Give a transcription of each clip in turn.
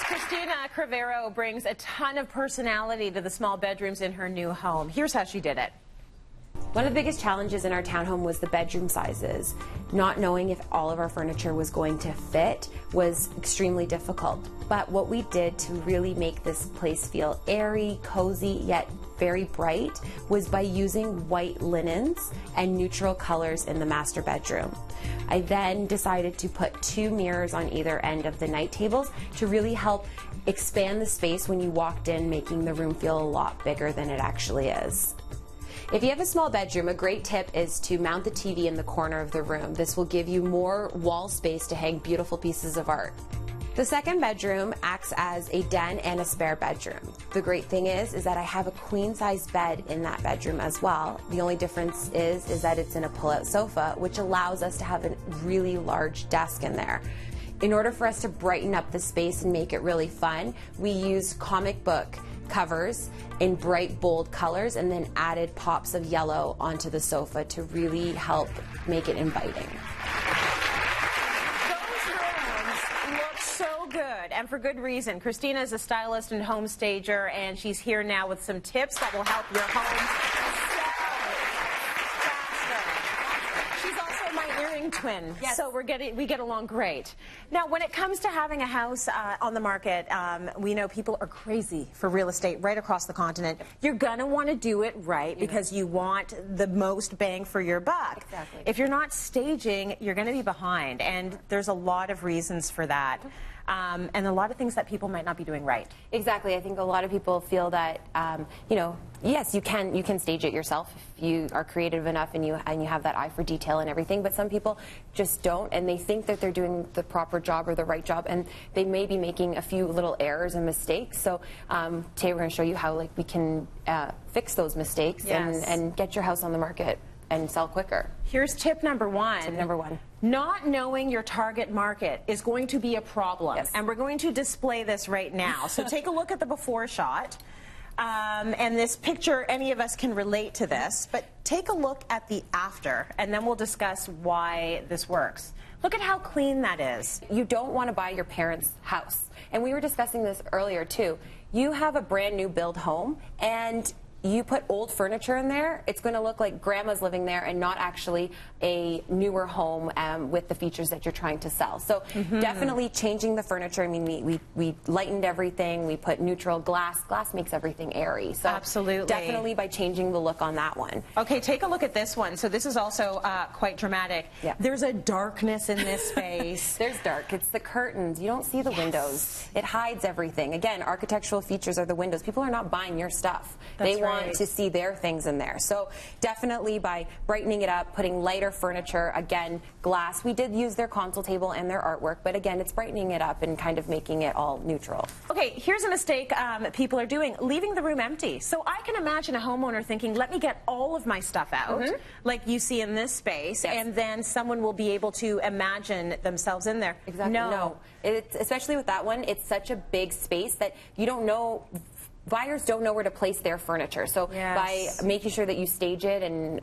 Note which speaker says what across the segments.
Speaker 1: Christina Cravero brings a ton of personality to the small bedrooms in her new home. Here's how she did it.
Speaker 2: One of the biggest challenges in our townhome was the bedroom sizes. Not knowing if all of our furniture was going to fit was extremely difficult. But what we did to really make this place feel airy, cozy, yet very bright was by using white linens and neutral colors in the master bedroom. I then decided to put 2 mirrors on either end of the night tables to really help expand the space when you walked in, making the room feel a lot bigger than it actually is. If you have a small bedroom, a great tip is to mount the TV in the corner of the room. This will give you more wall space to hang beautiful pieces of art. The second bedroom acts as a den and a spare bedroom. The great thing is that I have a queen-size bed in that bedroom as well. The only difference is that it's in a pull-out sofa, which allows us to have a really large desk in there. In order for us to brighten up the space and make it really fun, we use comic book covers in bright, bold colors and then added pops of yellow onto the sofa to really help make it inviting.
Speaker 1: Good, and for good reason. Christina is a stylist and home stager, and she's here now with some tips that will help your home sell faster. She's also my earring twin, yes. So we get along great. Now, when it comes to having a house on the market, we know people are crazy for real estate right across the continent. You're gonna want to do it right because you want the most bang for your buck.
Speaker 2: Exactly.
Speaker 1: If you're not staging, you're going to be behind, and there's a lot of reasons for that. And a lot of things that people might not be doing right.
Speaker 2: Exactly. I think a lot of people feel that, you know, yes, you can stage it yourself if you are creative enough and you have that eye for detail and everything. But some people just don't, and they think that they're doing the proper job or the right job, and they may be making a few little errors and mistakes. So today we're going to show you how we can fix those mistakes and get your house on the market and sell quicker.
Speaker 1: Here's tip number one.
Speaker 2: Tip number one.
Speaker 1: Not knowing your target market is going to be a problem.
Speaker 2: Yes.
Speaker 1: And we're going to display this right now. So take a look at the before shot. And this picture, any of us can relate to this, but take a look at the after, and then we'll discuss why this works. Look at how clean that is.
Speaker 2: You don't want to buy your parents' house. And we were discussing this earlier too. You have a brand new build home, and you put old furniture in there, it's going to look like grandma's living there and not actually a newer home with the features that you're trying to sell. So definitely changing the furniture. I mean, we lightened everything. We put neutral glass. Glass makes everything airy. So
Speaker 1: absolutely.
Speaker 2: Definitely by changing the look on that one.
Speaker 1: Okay, take a look at this one. So this is also quite dramatic.
Speaker 2: Yeah.
Speaker 1: There's a darkness in this space.
Speaker 2: There's dark. It's the curtains. You don't see the windows. It hides everything. Again, architectural features are the windows. People are not buying your stuff.
Speaker 1: That's
Speaker 2: they want to see their things in there. So definitely by brightening it up, putting lighter furniture, again, glass. We did use their console table and their artwork, but again, it's brightening it up and kind of making it all neutral.
Speaker 1: Okay, here's a mistake people are doing, leaving the room empty. So I can imagine a homeowner thinking, let me get all of my stuff out, like you see in this space, and then someone will be able to imagine themselves in there.
Speaker 2: Exactly. No. Especially with that one, it's such a big space that you don't know. Buyers don't know where to place their furniture, so by making sure that you stage it, and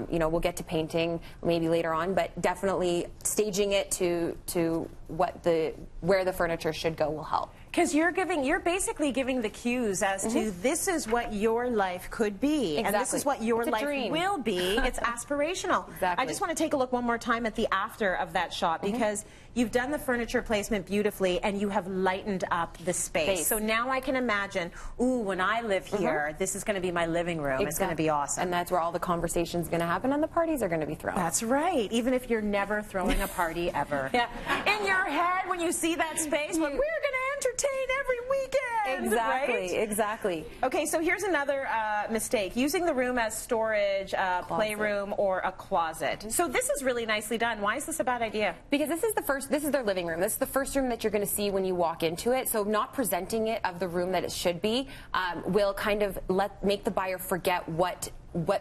Speaker 2: you know, we'll get to painting maybe later on, but definitely staging it to where the furniture should go will help.
Speaker 1: Because you're basically giving the cues as to this is what your life could be, and this is what your life will be. It's aspirational.
Speaker 2: Exactly.
Speaker 1: I just want to take a look one more time at the after of that shot, because you've done the furniture placement beautifully and you have lightened up the space. So now I can imagine, ooh, when I live here, this is going to be my living room. It's going to be awesome.
Speaker 2: And that's where all the conversation's going to happen and the parties are going to be thrown.
Speaker 1: That's right. Even if you're never throwing a party ever. In your head, when you see that space, we're going to entertain every weekend.
Speaker 2: Exactly,
Speaker 1: right?
Speaker 2: Exactly.
Speaker 1: Okay, so here's another mistake. Using the room as storage, playroom, or a closet. So this is really nicely done. Why is this a bad idea?
Speaker 2: Because this is their living room. This is the first room that you're going to see when you walk into it. So not presenting it of the room that it should be will kind of make the buyer forget what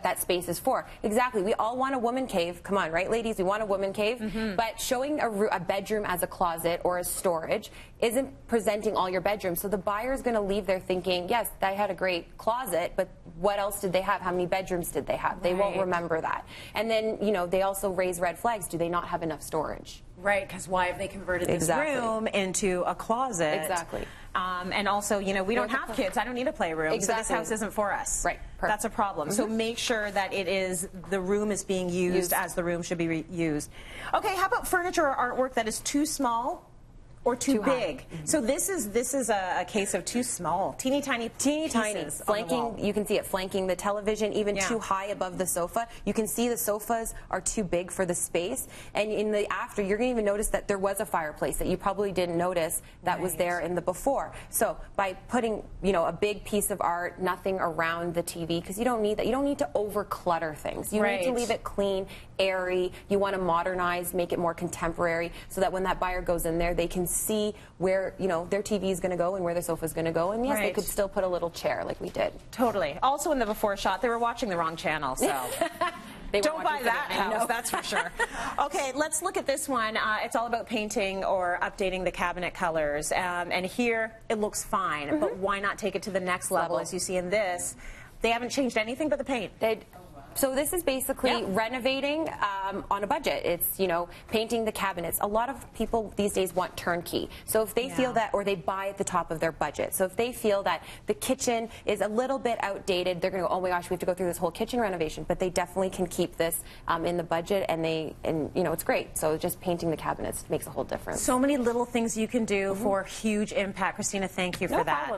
Speaker 2: that space is for. Exactly. We all want a woman cave. Come on, right, ladies? We want a woman cave. But showing a bedroom as a closet or as storage isn't presenting all your bedrooms. So the buyer is going to leave there thinking, yes, I had a great closet, but what else did they have? How many bedrooms did they have? They won't remember that. And then, you know, they also raise red flags. Do they not have enough storage?
Speaker 1: Right, because why have they converted this room into a closet?
Speaker 2: Exactly.
Speaker 1: And also, you know, we don't have kids. I don't need a playroom.
Speaker 2: Exactly.
Speaker 1: So this house isn't for us.
Speaker 2: Right. Perfect.
Speaker 1: That's a problem. So make sure that the room is being used as the room should be used. Okay, how about furniture or artwork that is too small or too big? So this is a case of too small, teeny tiny
Speaker 2: flanking. You can see it flanking the television, even too high above the sofa. You can see the sofas are too big for the space. And in the after, you're going to even notice that there was a fireplace that you probably didn't notice that was there in the before. So by putting, you know, a big piece of art, nothing around the TV, because you don't need that. You don't need to over clutter things. You need to leave it clean, airy. You want to modernize, make it more contemporary, so that when that buyer goes in there, they can see where, you know, their TV is going to go and where their sofa is going to go. And yes, they could still put a little chair like we did.
Speaker 1: Totally. Also in the before shot, they were watching the wrong channel, so don't buy that house, that's for sure. Okay, let's look at this one. It's all about painting or updating the cabinet colors. And here it looks fine, but why not take it to the next level? As you see in this, they haven't changed anything but the paint.
Speaker 2: So this is basically renovating on a budget. It's, you know, painting the cabinets. A lot of people these days want turnkey. So if they feel that, or they buy at the top of their budget. So if they feel that the kitchen is a little bit outdated, they're going to go, oh my gosh, we have to go through this whole kitchen renovation. But they definitely can keep this in the budget, and you know, it's great. So just painting the cabinets makes a whole difference.
Speaker 1: So many little things you can do for huge impact. Christina, thank you for that.